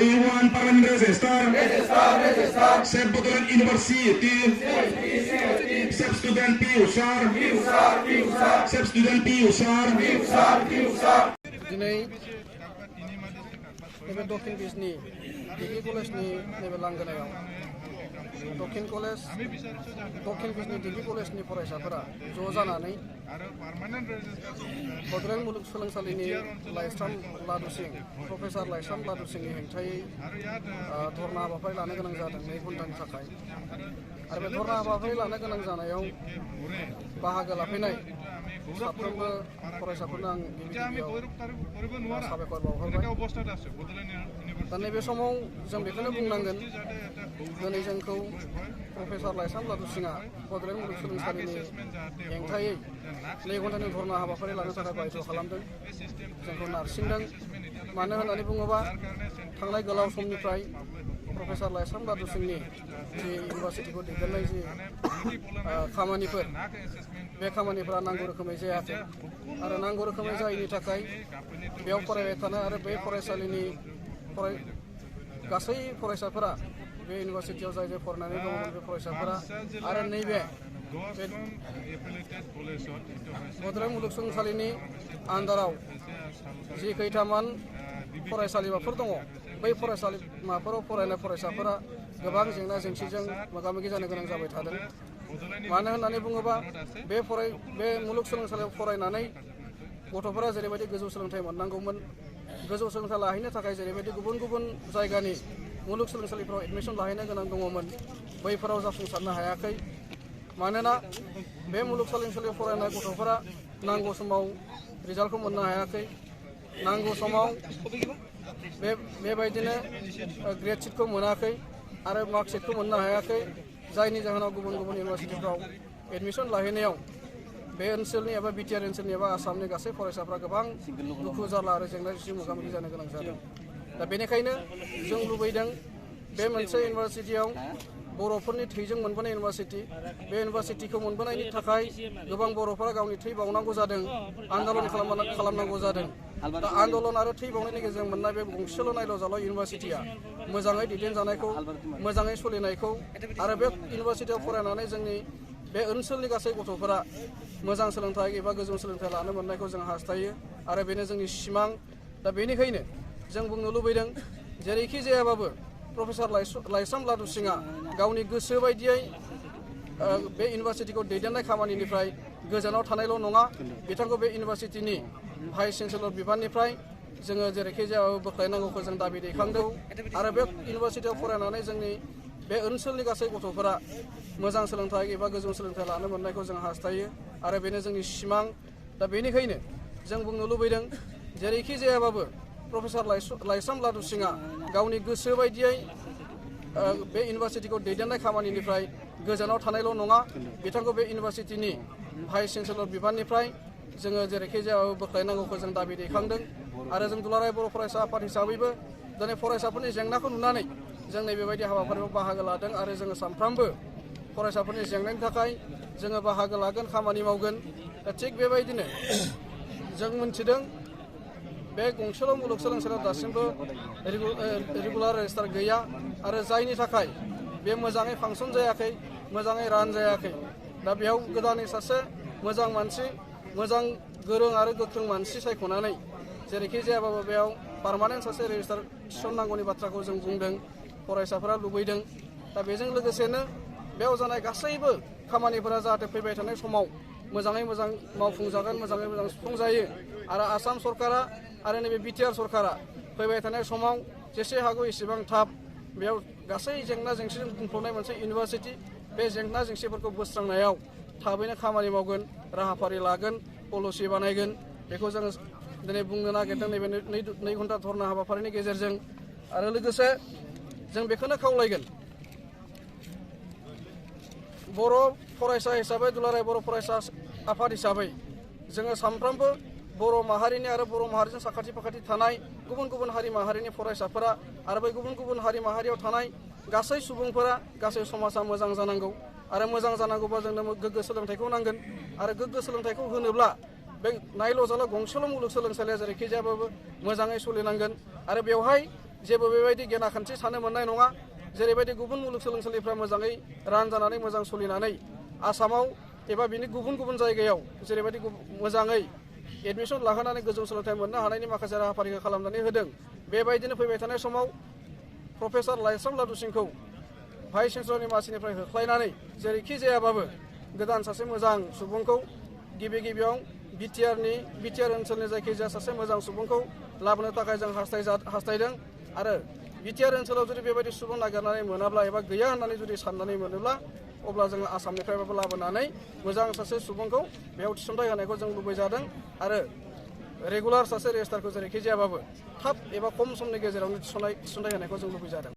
Iwan Parliament Register. Sep Botolan University. Sep Student Piusar. Sep Student Piusar. Dinai nebe Dokhin Bisni Degree College ni nebe Langanayaw Dokhin Bisni Degree College ni फरायसाफोरा ज' जानानै बड'लेण्ड मुलुगसोलोंसालिनि लाइस्राम लादु सिं professor Laishram लादु सिंनि हेंथायै धरना हाबाफारि लानो गोनां जादों 2 घन्टानि थाखाय आरो बे धरना हाबाफारि लानो गोनां जानायाव बाहागो लाफैनाय साफ्रोमबो फरायसाफोरनो आं गिबियाव साबायखर बावहरबाय दा नैबे समाव जों बेखौनो बुंनांगोन दिनै जोंखौ प्रफेसार लाइस्राम लादु सिंआ बड'लेण्ड मुलुगसोलोंसालिनि हेंथायै 2 घन्टानि धरना हाबाफारि लानो थाखाय बाध्य खालामदों जोंखौ नारसिनदों मानो होननानै बुङोबा थांनाय गोलाव समनिफ्राय प्रफेसार लाइस्राम लादु सिंनि जि इउनिभार्सिटिखौ दैदेननाय जि खामानिफोर बे खामानिफोरा नांगौ रोखोमै जायाखै आरो नांगौ रोखोमै जायैनि थाखाय बेयाव फरायबाय थानाय आरो बे फरायसालिनि गासै फरायसाफोरा बे इउनिभार्सिटियाव जाय जाय फरायनानै दङमोन बे फरायसाफोरा आरो नैबे बड'लेण्ड मुलुगसोलोंसालिनि आन्दाराव जि खैथामान फरायसालिमाफोर दङ बै फरायसालिमाफोराव फरायनाय फरायसाफोरा गोबां जेंना जेंसिजों मोगा मोगि जानो गोनां जाबाय थादों मानो होननानै बुङोबा बे मुलुगसोलोंसालियाव फरायनानै गथ'फोरा जेरैबायदि गोजौ सोलोंथाइ मोननांगौमोन गोजौ सोलोंथाइ लाहैनो थाखाय जेरैबायदि गुबुन गुबुन जायगानि मुलुगसोलोंसालिफोराव एडमिसन लाहैनो गोनां दङमोन बैफोराव जाफुंसारनो हायाखै मानोना बे मुलुगसोलोंसालियाव फरायनाय गथ'फोरा नांगौ समाव रिजाल्टखौ मोननो हायाखै नांगौ समाव बेबायदिनो ग्रेड शीटखौ मोनाखै आरो मार्कशीटखौ मोननो हायाखै जायनि जाहोनाव गुबुन गुबुन इउनिभार्सिटिफ्राव एडमिसन लाहैनायाव बे ओनसोलनि एबा बिटिआर ओनसोलनि एबा आसामनि गासै फरायसाफ्रा गोबां दुखु जारला आरो जेंना जेंसि मोगा मोगि जानो गोनां जादों दा बेनिखायनो जों लुबैदों बे मोनसे इउनिभार्सिटियाव बर'फोरनि थैजों मोनबोनाय इउनिभार्सिटि बे इउनिभार्सिटिखौ मोनबोनायनि थाखाय गोबां बर'फोरा गावनि थै बावनांगौ जादों आन्दलन खालामनांगौ जादों दा आन्दलन आरो थै बावनायनि गेजेरजों मोननाय बे गंसेल' नायल' जाल' इउनिभार्सिटिया मोजाङै दैदेनजानायखौ मोजाङै सोलिनायखौ आरो बे इउनिभार्सिटियाव फरायनानै जोंनि बे ओनसोलनि गासै गथ'फोरा मोजां सोलोंथाइ एबा गोजौ सोलोंथाइ लानो मोननायखौ जों हास्थायो आरो बेनो जोंनि सिमां दा बेनिखायनो जों बुंनो लुबैदों जेरैखि जायाबाबो प्रफेसार लाइस्राम लादु सिंआ गावनि गोसो बायदियै बे इउनिभार्सिटिखौ दैदेननाय खामानिनिफ्राय गोजानाव थानायल' नङा बिथांखौ बे इउनिभार्सिटिनि भाइस चेन्सेलर बिबाननिफ्राय जोङो जेरैखि जायाबाबो बोख्लायनांगौखौ जों दाबि दैखांदों आरो बे इउनिभार्सिटियाव फरायनानै जोंनि बे ओनसोलनि गासै गथ'फोरा मोजां सोलोंथाइ एबा गोजौ सोलोंथाइ लानो मोननायखौ जों हास्थायो आरो बेनो जोंनि सिमां दा बेनिखायनो जों बुंनो लुबैदों जेरैखि जायाबाबो प्रफेसार लाइस्राम लादु सिंआ गावनि गोसो बायदियै बे इउनिभार्सिटिखौ दैदेननाय खामानिनिफ्राय गोजानाव थानायल' नङा बिथांखौ बे इउनिभार्सिटिनि भाइस चेन्सेलर बिबाननिफ्राय जोङो जेरैखि जायाबाबो बोख्लायनांगौखौ जों दाबि दैखांदों आरो जों दुलाराय बर' फरायसा आफाद हिसाबैबो दिनै फरायसाफोरनि जेंनाखौ नुनानै जों नैबेबायदि हाबाफारियाव बाहागो लादों आरो जोङो सानफ्रामबो फरायसाफोरनि जेंनानि थाखाय जोङो बाहागो लागोन खामानि मावगोन दा थिग बेबायदिनो जों मिथिदों बे गंसेल' मुलुगसोलोंसालियाव दासिमबो रेगुलार रेजिस्टार गैया आरो जायनि थाखाय बे मोजाङै फांसन जायाखै मोजाङै रान जायाखै दा बेयाव गोदानै सासे मोजां मानसि मोजां गोरों आरो गोख्रों मानसि सायख'नानै जेरैखि जायाबाबो बेयाव पार्मानेन्ट सासे रेजिस्टार थिसननांगौनि बाथ्राखौ जों बुंदों फरायसाफोरा लुबैदों दा बेजों लोगोसेनो बेयाव जानाय गासैबो खामानिफोरा जाहाथे फैबाय थानाय समाव मोजाङै मोजां मावफुंजागोन मोजाङै मोजां सुफुंजायो आरो आसाम सरकारा आरो नैबे बिटिआर सरकारा फैबाय थानाय समाव जेसे हागौ एसेबां थाब बेयाव गासै जेंना जेंसिजों बुंफबनाय मोनसे इउनिभार्सिटि बे जेंना जेंसिफोरखौ बोस्रांनायाव थाबैनो खामानि मावगोन राहाफारि लागोन पलिसि बानायगोन बेखौ जोङो दिनै बुंनो नागिरदों नैबे 2 घन्टा धरना हाबाफारिनि गेजेरजों आरो लोगोसे जों बेखौनो खावलायगोन बर' फरायसा हिसाबै दुलाराय बर' फरायसा आफाद हिसाबै जोङो सानफ्रोमबो बर' माहारिनि आरो बर' माहारिजों साखाथि फाखाथि थानाय गुबुन गुबुन हारि माहारिनि फरायसाफोरा आरो बै गुबुन गुबुन हारि माहारियाव थानाय गासै सुबुंफोरा गासै समाजा मोजां जानांगौ आरो मोजां जानांगौबा जोंनो गोग्गो सोलोंथाइखौ नांगोन आरो गोग्गो सोलोंथाइखौ होनोब्ला बे नायल' जाल' गंसेल' मुलुगसोलोंसालिया जेरैखि जायाबाबो मोजाङै सोलिनांगोन आरो बेवहाय जेबो बेबायदि गेनाखान्थि थानो मोननाय नङा जेरैबायदि गुबुन मुलुगसोलोंसालिफ्रा मोजाङै रानजानानै मोजां सोलिनानै आसामाव एबा बिनि गुबुन गुबुन जायगायाव जेरैबायदि मोजाङै एडमिसन लाहोनानै गोजौ सोलोंथाइ मोननो हानायनि माखासे राहाफारिखौ खालामनानै होदों बेबायदिनो फैबाय थानाय समाव प्रफेसार लाइस्रां लादु सिंखौ भाइस चेन्सेलरनि मासिनिफ्राय होख्लायनानै जेरैखि जायाबाबो गोदान सासे मोजां सुबुंखौ गिबियाव बिटिआर ओनसोलनि जायखिजाया सासे मोजां सुबुंखौ लाबोनो थाखाय जों हास्थायदों आरो बिटिआर ओनसोलाव जुदि बेबायदि सुबुं नागिरनानै मोनाब्ला एबा गैया होननानै जुदि साननानै मोनोब्ला अब्ला जोङो आसामनिफ्रायबाबो लाबोनानै मोजां सासे सुबुंखौ बेयाव थिसनथाइ होनायखौ जों लुबैजादों आरो रेगुलार सासे रेजिस्टारखौ जेरैखि जायाबाबो थाब एबा खम समनि गेजेरावनो थिसनथाइ होनायखौ जों लुबैजादों।